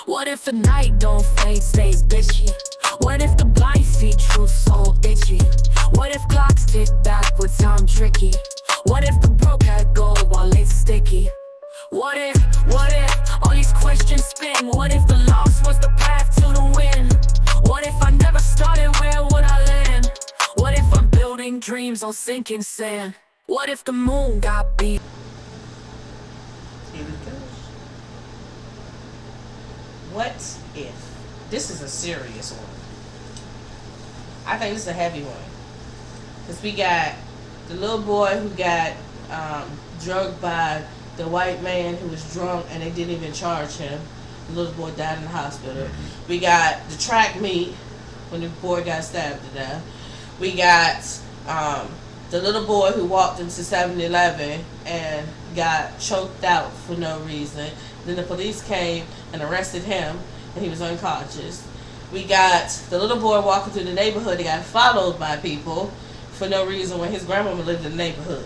What if the night don't fade, stays bitchy? What if the blind see true soul itchy? What if clocks tick backwards, sound tricky? What if the broke had gold while it's sticky? What if all these questions spin? What if the loss was the path to the win? What if I never started, where would I land? What if I'm building dreams on sinking sand? What if the moon got beat? Here it goes. What if? This is a serious one. I think this is a heavy one. Because we got the little boy who got drugged by the white man who was drunk and they didn't even charge him. The little boy died in the hospital. We got the track meet when the boy got stabbed to death. We got the little boy who walked into 7-Eleven and got choked out for no reason. Then the police came and arrested him and he was unconscious. We got the little boy walking through the neighborhood that got followed by people for no reason when his grandmama lived in the neighborhood.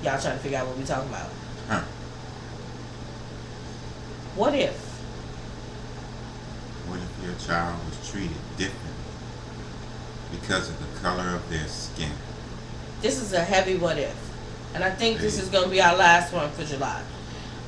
Y'all trying to figure out what we talking about. Huh. What if? What if your child was treated differently because of the color of their skin? This is a heavy what if. And I think this is going to be our last one for July.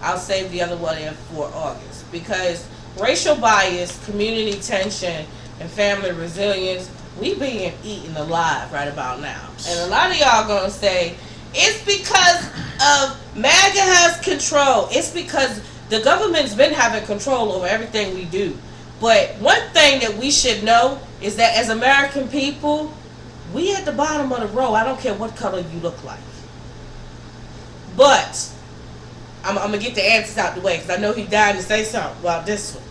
I'll save the other what if for August. Because racial bias, community tension, and family resilience, we being eaten alive right about now. And a lot of y'all going to say, it's because of MAGA has control. It's because the government's been having control over everything we do. But one thing that we should know is that as American people, we at the bottom of the row. I don't care what color you look like. But I'm going to get the answers out the way because I know he's dying to say something about this one.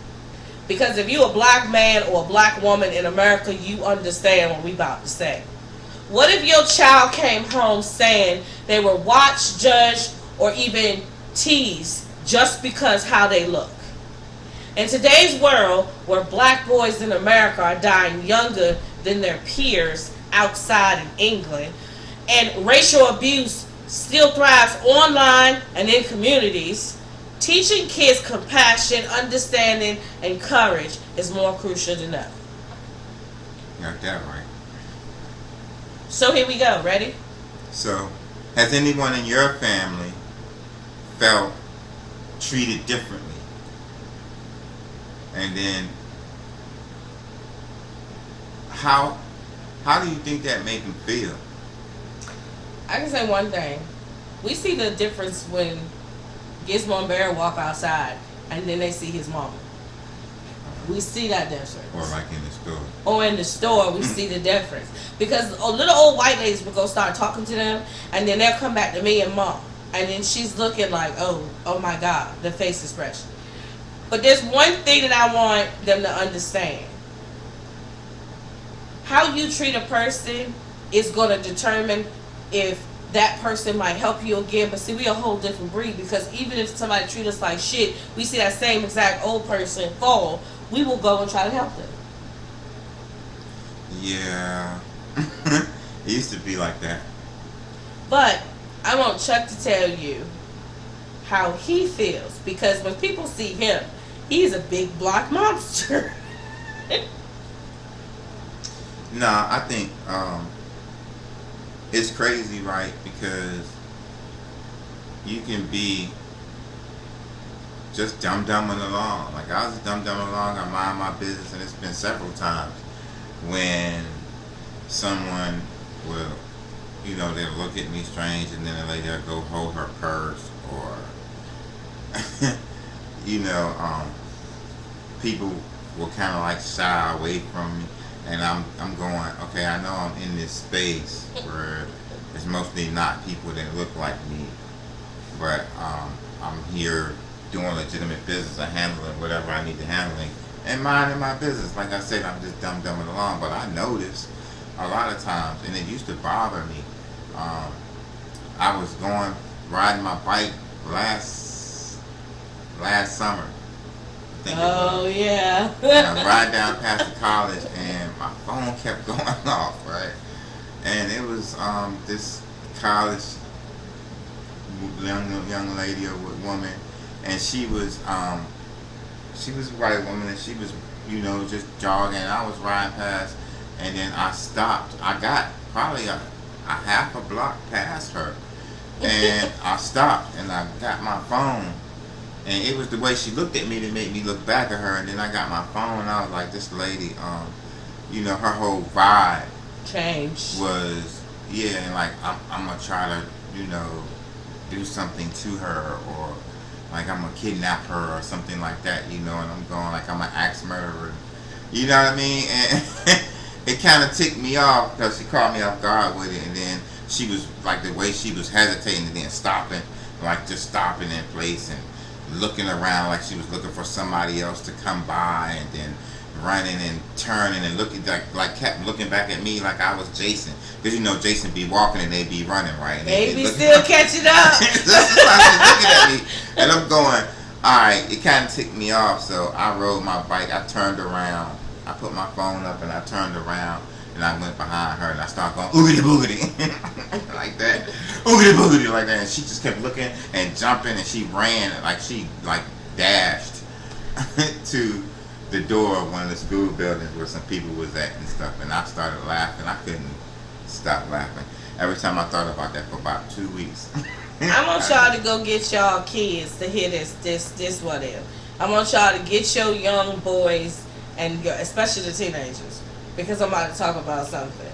Because if you're a black man or a black woman in America, you understand what we about to say. What if your child came home saying they were watched, judged, or even teased just because how they look? In today's world, where black boys in America are dying younger than their peers outside in England, and racial abuse still thrives online and in communities, teaching kids compassion, understanding, and courage is more crucial than ever. Got that right. So here we go. Ready? So, has anyone in your family felt treated differently? And then, how do you think that made them feel? I can say one thing. We see the difference when Gizmo and Bear walk outside and then they see his mama. We see that difference. Or like in the store. Or in the store, we see the difference. Because little old white ladies will go start talking to them, and then they'll come back to me and mom. And then she's looking like, oh my God, the face expression. But there's one thing that I want them to understand. How you treat a person is going to determine if that person might help you again. But see, we a whole different breed, because even if somebody treat us like shit, we see that same exact old person fall, we will go and try to help them. Yeah. It used to be like that. But I want Chuck to tell you how he feels, because when people see him, he's a big black monster. Nah, I think it's crazy, right? Because you can be just dumb along. Like, I was dumb along, I mind my business, and it's been several times when someone will, they'll look at me strange, and then the lady will go hold her purse, or people will kind of like shy away from me, and I'm going, okay, I know I'm in this space where it's mostly not people that look like me, but I'm here doing legitimate business, or handling whatever I need to handling, and minding my business. Like I said, I'm just dumbing along, but I noticed a lot of times, and it used to bother me. I was riding my bike last summer. I think yeah. and I ride down past the college, and my phone kept going off, right? And it was this college young lady or woman, and she was she was a white woman, and she was, just jogging. I was riding past, and then I stopped. I got probably a half a block past her, and I stopped, and I got my phone, and it was the way she looked at me that made me look back at her, and then I got my phone, and I was like, this lady, her whole vibe change was, and like I'm gonna try to, do something to her, or like I'm gonna kidnap her or something like that, and I'm going like I'm an axe murderer, you know what I mean? And it kind of ticked me off because she caught me off guard with it, and then she was like the way she was hesitating and then stopping, like just stopping in place and looking around like she was looking for somebody else to come by, and then running and turning and looking like kept looking back at me like I was Jason, because Jason be walking and they be running, right? And they be still catching up. That's why she's looking at me, and I'm going, all right. It kind of ticked me off, so I rode my bike. I turned around. I put my phone up and I turned around and I went behind her and I started going oogity boogity like that, oogity boogity like that, and she just kept looking and jumping, and she ran like she dashed to the door of one of the school buildings where some people was at and stuff, and I started laughing. I couldn't stop laughing every time I thought about that for about 2 weeks. I want y'all to go get y'all kids to hear this whatever. I want y'all to get your young boys and especially the teenagers, because I'm about to talk about something.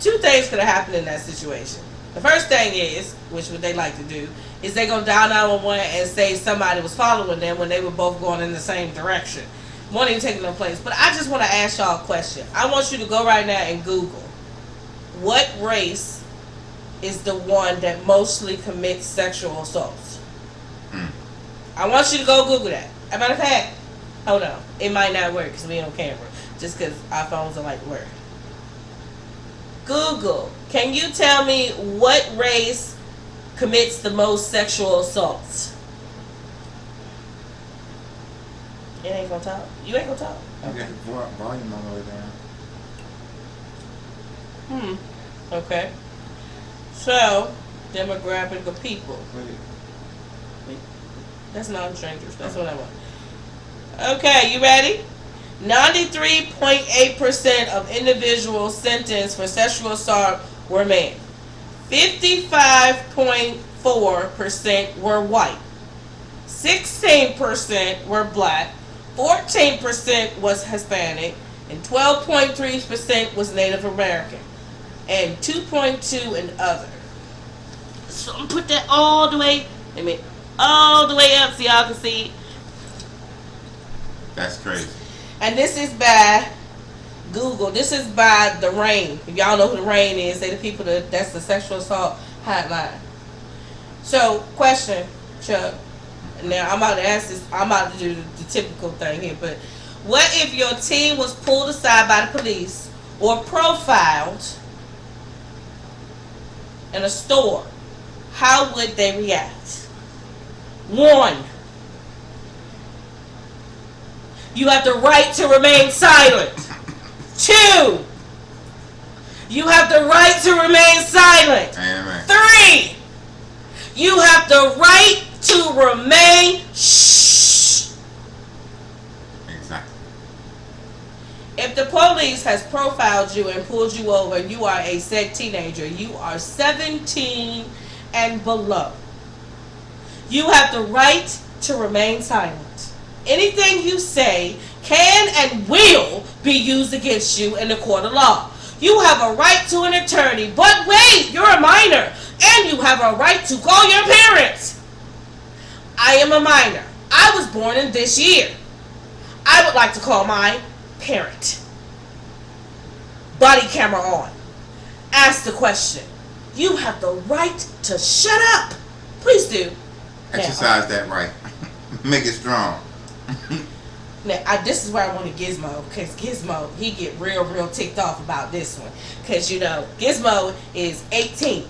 2 things could have happened in that situation. The first thing is, which what they like to do, is they gonna dial 911 and say somebody was following them when they were both going in the same direction. Won't even take no place. But I just want to ask y'all a question. I want you to go right now and Google, what race is the one that mostly commits sexual assaults? I want you to go Google that. As a matter of fact, hold on. It might not work because we on camera. Just because our phones are like work. Google. Can you tell me what race commits the most sexual assaults? It ain't gonna talk. You ain't gonna talk. Okay. Volume all the way down. Okay. So, demographic of people. Wait. That's non-strangers. That's what I want. Okay, you ready? 93.8% of individuals sentenced for sexual assault were men. 55.4% were white. 16% were black. 14% was Hispanic, and 12.3% was Native American, and 2.2% in other. So I'm gonna put that all the way up so y'all can see. That's crazy. And this is by Google. This is by the RAIN. If y'all know who the RAIN is, they the people that's the sexual assault hotline. So, question, Chuck. Now, I'm about to ask this. I'm about to do the typical thing here, but what if your teen was pulled aside by the police or profiled in a store? How would they react? 1, you have the right to remain silent. 2, you have the right to remain silent. Amen. 3, you have the right to remain shh. Exactly. If the police has profiled you and pulled you over and you are a said teenager, you are 17 and below, you have the right to remain silent. Anything you say can and will be used against you in the court of law. You have a right to an attorney, but wait, you're a minor, and you have a right to call your parents. I am a minor. I was born in this year. I would like to call my parent. Body camera on. Ask the question. You have the right to shut up. Please do. Exercise that right. Make it strong. Now, this is where I want to Gizmo, because Gizmo, he get real ticked off about this one. Because, Gizmo is 18.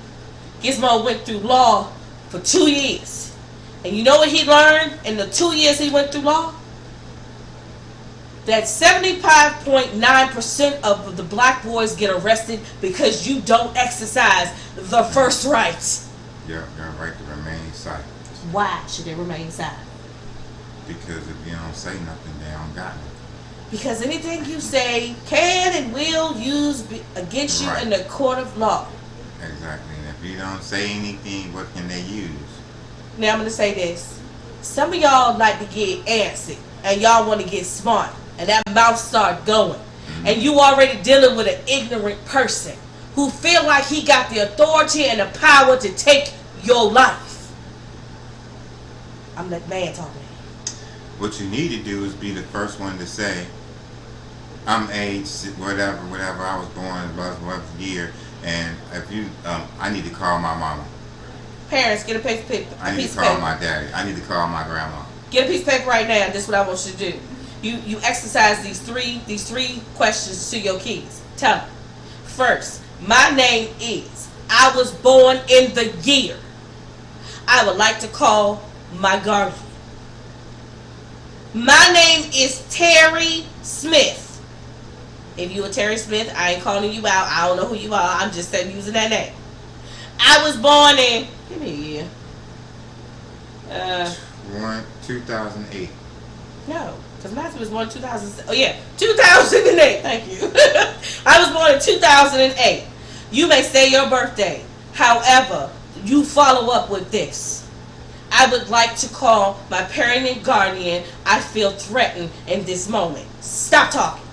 Gizmo went through law for 2 years. And you know what he learned in the 2 years he went through law? That 75.9% of the black boys get arrested because you don't exercise the first right. Your right to remain silent. Why should they remain silent? because if you don't say nothing, they don't got nothing. Because anything you say can and will use against you Right. in the court of law. Exactly. And if you don't say anything, what can they use? Now I'm going to say this. Some of y'all like to get antsy and y'all want to get smart and that mouth start going. And you already dealing with an ignorant person who feel like he got the authority and the power to take your life. I'm that man talking. What you need to do is be the first one to say, I'm age, whatever, I was born, what year, and if you, I need to call my mama. Parents, get a piece of paper. I need to call my daddy. I need to call my grandma. Get a piece of paper right now. This is what I want you to do. You exercise these three questions to your kids. Tell them. First, my name is. I was born in the year. I would like to call my guardian. My name is Terry Smith. If you are Terry Smith, I ain't calling you out. I don't know who you are. I'm just saying using that name. I was born in. Give me a year. 2008. No, because Matthew was born in 2000. Oh yeah, 2008. Thank you. I was born in 2008. You may say your birthday. However, you follow up with this. I would like to call my parent and guardian. I feel threatened in this moment. Stop talking.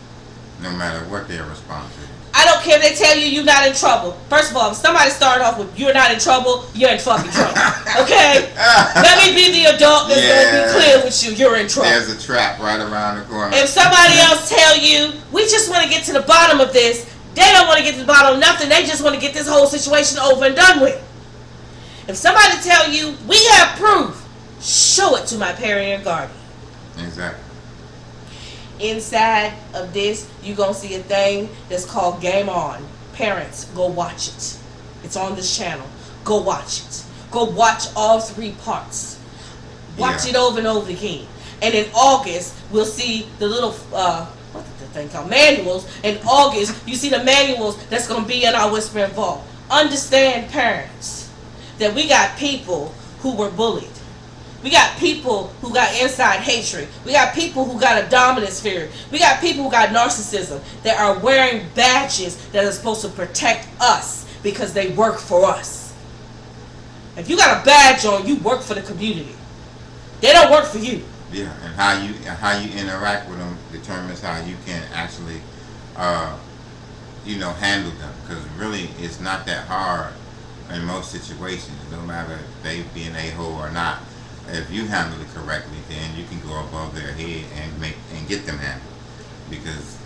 No matter what their response is. I don't care if they tell you you're not in trouble. First of all, if somebody started off with you're not in trouble, you're in fucking trouble. Okay? Let me be the adult that's going to be clear with you. You're in trouble. There's a trap right around the corner. If somebody else tell you, we just want to get to the bottom of this, they don't want to get to the bottom of nothing. They just want to get this whole situation over and done with. If somebody tell you, we have proof, show it to my parent or guardian. Exactly. Inside of this, you're going to see a thing that's called Game On. Parents, go watch it. It's on this channel. Go watch it. Go watch all 3 parts. Watch it over and over again. And in August, we'll see the little, what's the thing called? Manuals. In August, you see the manuals that's going to be in our Whispering Vault. Understand, parents, that we got people who were bullied. We got people who got inside hatred. We got people who got a dominant spirit. We got people who got narcissism that are wearing badges that are supposed to protect us because they work for us. If you got a badge on, you work for the community. They don't work for you. Yeah, and how you interact with them determines how you can actually, handle them. Because really, it's not that hard in most situations. No matter if they be an a-hole or not. If you handle it correctly, then you can go above their head and get them handled. Because,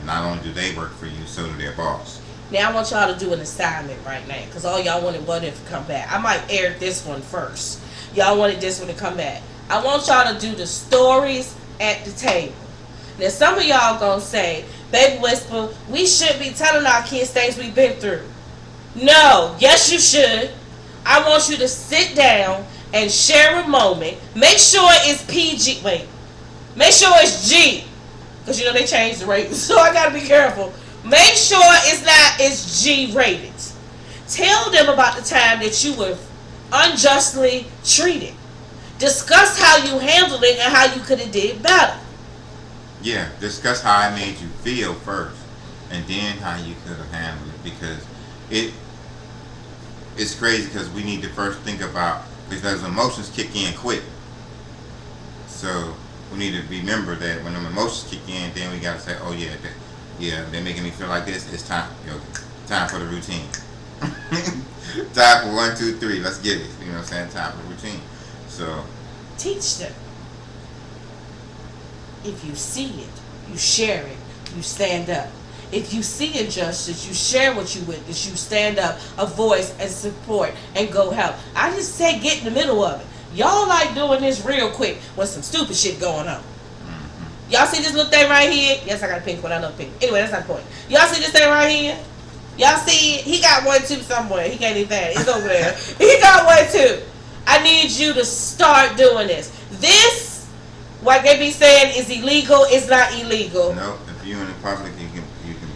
not only do they work for you, so do their boss. Now I want y'all to do an assignment right now, because all y'all wanted What If to come back. I might air this one first. Y'all wanted this one to come back. I want y'all to do the stories at the table. Now some of y'all gonna say, Baby Whisper, we should be telling our kids things we've been through. No, yes you should. I want you to sit down and share a moment. Make sure it's PG. Make sure it's G. Because they changed the rating. So I gotta be careful. Make sure it's G rated. Tell them about the time that you were unjustly treated. Discuss how you handled it and how you could have did better. Yeah, discuss how it made you feel first. And then how you could have handled it. Because it's crazy because we need to first think about, because emotions kick in quick. So we need to remember that when the emotions kick in, then we gotta say, oh yeah, they're making me feel like this. It's time for the routine. Time for 1, 2, 3. Let's get it. You know what I'm saying? Time for the routine. So teach them. If you see it, you share it. You stand up. If you see injustice, you share what you witness. You stand up, a voice, and support, and go help. I just say get in the middle of it. Y'all like doing this real quick when some stupid shit going on. Mm-hmm. Y'all see this little thing right here? Yes, I got a pink one. I love pink. Anyway, that's not the point. Y'all see this thing right here? Y'all see it? He got one too somewhere. He can't even find it. It's over there. He got one too. I need you to start doing this. This, what they be saying is illegal, is not illegal. No, if you're in the public, you can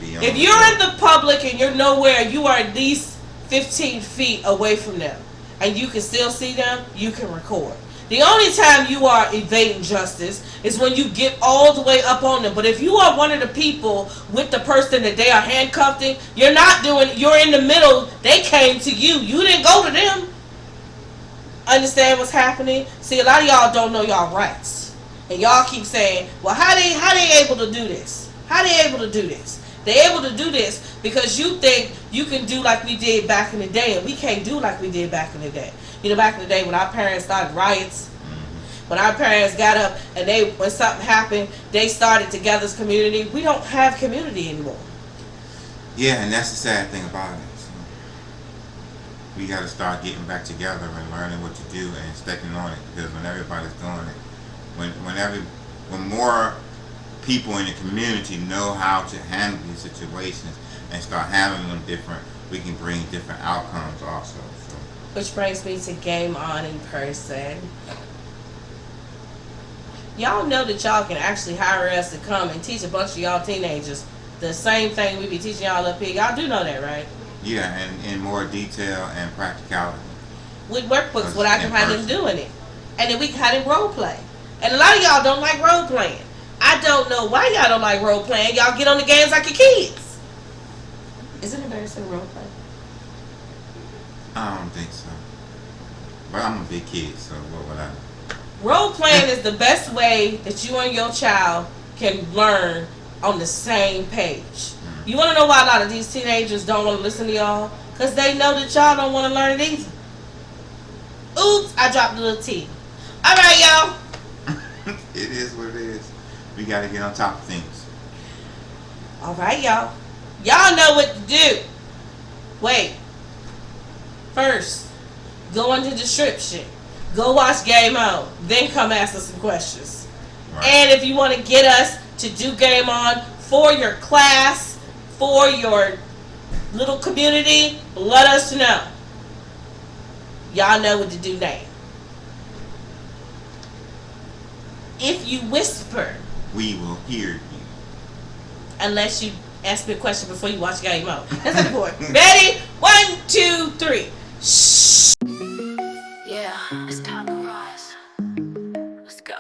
be on. If you're in the public and you're nowhere, you are at least 15 feet away from them, and you can still see them, you can record. The only time you are evading justice is when you get all the way up on them. But if you are one of the people with the person that they are handcuffing, you're in the middle. They came to you. You didn't go to them. Understand what's happening? See, a lot of y'all don't know y'all rights. And y'all keep saying, well, how they able to do this? How they able to do this? They able to do this because you think you can do like we did back in the day, and we can't do like we did back in the day. You know, back in the day when our parents started riots, when our parents got up and when something happened, they started together as community. We don't have community anymore. Yeah, and that's the sad thing about it. So we got to start getting back together and learning what to do and sticking on it, because when everybody's doing it, when more people in the community know how to handle these situations and start handling them different, we can bring different outcomes also. So. Which brings me to Game On in person. Y'all know that y'all can actually hire us to come and teach a bunch of y'all teenagers the same thing we be teaching y'all up here. Y'all do know that, right? Yeah, and in more detail and practicality. With workbooks, what I can have them doing it. And then we can have them role play. And a lot of y'all don't like role playing. I don't know why y'all don't like role playing. Y'all get on the games like your kids. Is it embarrassing to role play? I don't think so. But I'm a big kid, so what would I? Role playing is the best way that you and your child can learn on the same page. You want to know why a lot of these teenagers don't want to listen to y'all? Because they know that y'all don't want to learn it either. Oops, I dropped a little T. All right, y'all. It is what it is. We got to get on top of things. All right, y'all. Y'all know what to do. Wait. First, go in the description. Go watch Game On. Then come ask us some questions. Right. And if you want to get us to do Game On for your class, for your little community, let us know. Y'all know what to do now. If you whisper, we will hear you. Unless you ask me a question before you watch Game On. That's not important. Ready? 1, 2, 3. Shh. Yeah, it's time to rise. Let's go.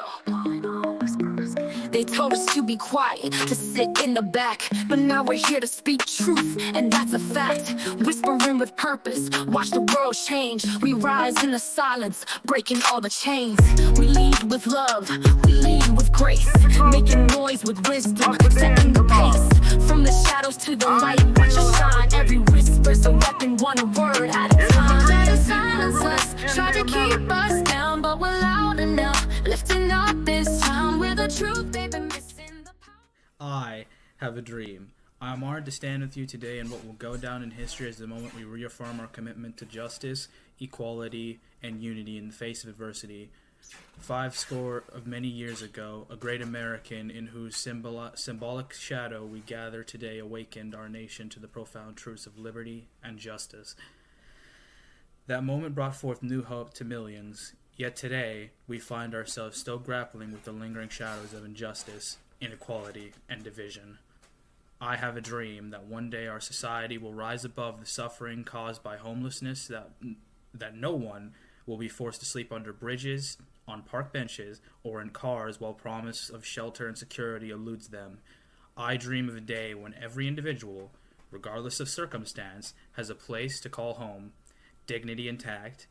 They told us to be quiet, to sit in the back, but now we're here to speak truth, and that's a fact. Whispering with purpose, watch the world change. We rise in the silence, breaking all the chains. We lead with love, we lead with grace, making noise with wisdom, setting the pace. From the shadows to the light, watch us shine. Every whisper's a weapon, one word at a time. Try to silence us, try to keep us down, but we're loud enough, lifting up this town with the truth they've been missing. I have a dream. I am honored to stand with you today in what will go down in history as the moment we reaffirm our commitment to justice, equality, and unity in the face of adversity. 50 of many years ago, a great American in whose symbolic shadow we gather today awakened our nation to the profound truths of liberty and justice. That moment brought forth new hope to millions, yet today we find ourselves still grappling with the lingering shadows of injustice, inequality, and division. I have a dream that one day our society will rise above the suffering caused by homelessness, that no one will be forced to sleep under bridges, on park benches, or in cars while promise of shelter and security eludes them. I dream of a day when every individual, regardless of circumstance, has a place to call home, dignity intact,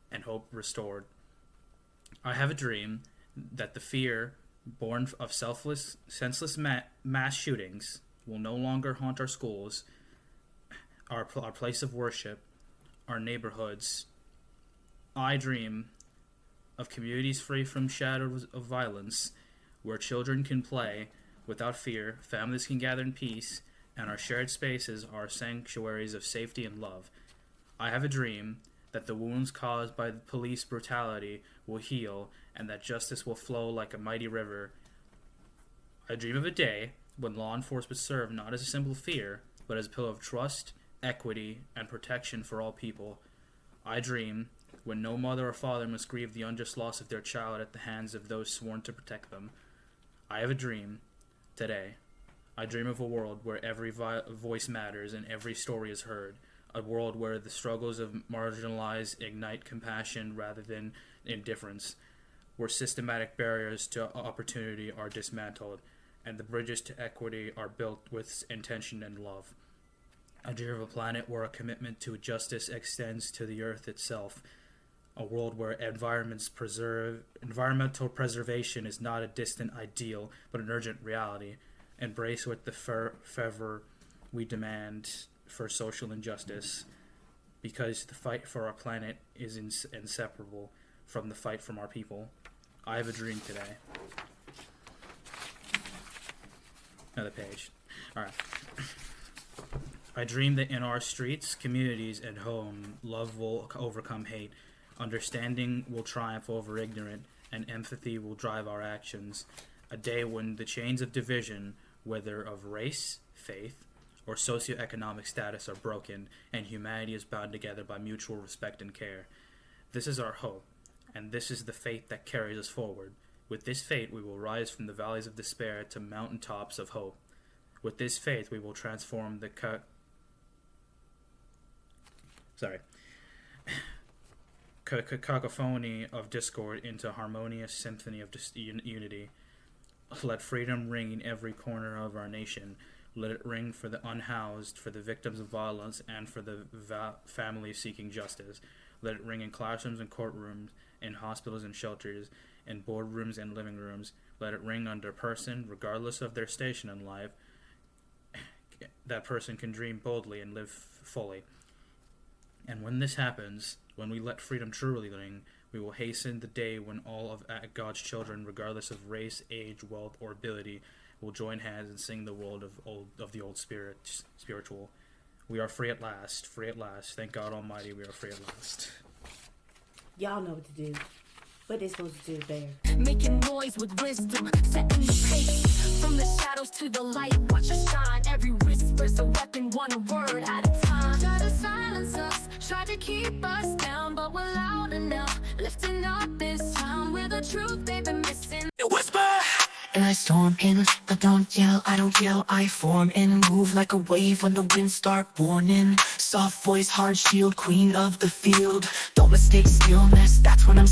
and hope restored. I have a dream that the fear born of senseless mass shootings will no longer haunt our schools, our place of worship, our neighborhoods. I dream of communities free from shadows of violence, where children can play without fear, families can gather in peace, and our shared spaces are sanctuaries of safety and love. I have a dream that the wounds caused by the police brutality will heal, and that justice will flow like a mighty river. I dream of a day when law enforcement serve not as a symbol of fear, but as a pillar of trust, equity, and protection for all people. I dream when no mother or father must grieve the unjust loss of their child at the hands of those sworn to protect them. I have a dream today. I dream of a world where every voice matters and every story is heard. A world where the struggles of marginalized ignite compassion rather than indifference. where systematic barriers to opportunity are dismantled, and the bridges to equity are built with intention and love. I dream of a planet where a commitment to justice extends to the earth itself, a world where environmental preservation is not a distant ideal, but an urgent reality. Embrace with the fervor we demand for social injustice, because the fight for our planet is inseparable from the fight from our people. I have a dream today. Another page. Alright. I dream that in our streets, communities, and home, love will overcome hate. Understanding will triumph over ignorance, and empathy will drive our actions. A day when the chains of division, whether of race, faith, or socioeconomic status, are broken, and humanity is bound together by mutual respect and care. This is our hope, and this is the faith that carries us forward. With this faith, we will rise from the valleys of despair to mountaintops of hope. With this faith, we will transform the cacophony of discord into harmonious symphony of unity. Let freedom ring in every corner of our nation. Let it ring for the unhoused, for the victims of violence, and for the families seeking justice. Let it ring in classrooms and courtrooms, in hospitals and shelters, in boardrooms and living rooms. Let it ring under person, regardless of their station in life. That person can dream boldly and live fully. And when this happens, when we let freedom truly ring, we will hasten the day when all of God's children, regardless of race, age, wealth, or ability, will join hands and sing the world of the old spiritual. We are free at last, free at last. Thank God Almighty, we are free at last. Y'all know what to do. What they supposed to do there? Making noise with wisdom, setting the pace. From the shadows to the light, watch us shine. Every whisper's a weapon, one word at a time. Try to silence us, try to keep us down, but we're loud enough, lifting up this town with the truth they've been missing. Whisper! And I storm in, but don't yell, I don't yell, I form and move like a wave when the winds start warning. Soft voice, hard shield, queen of the field. Don't mistake stillness, that's when I'm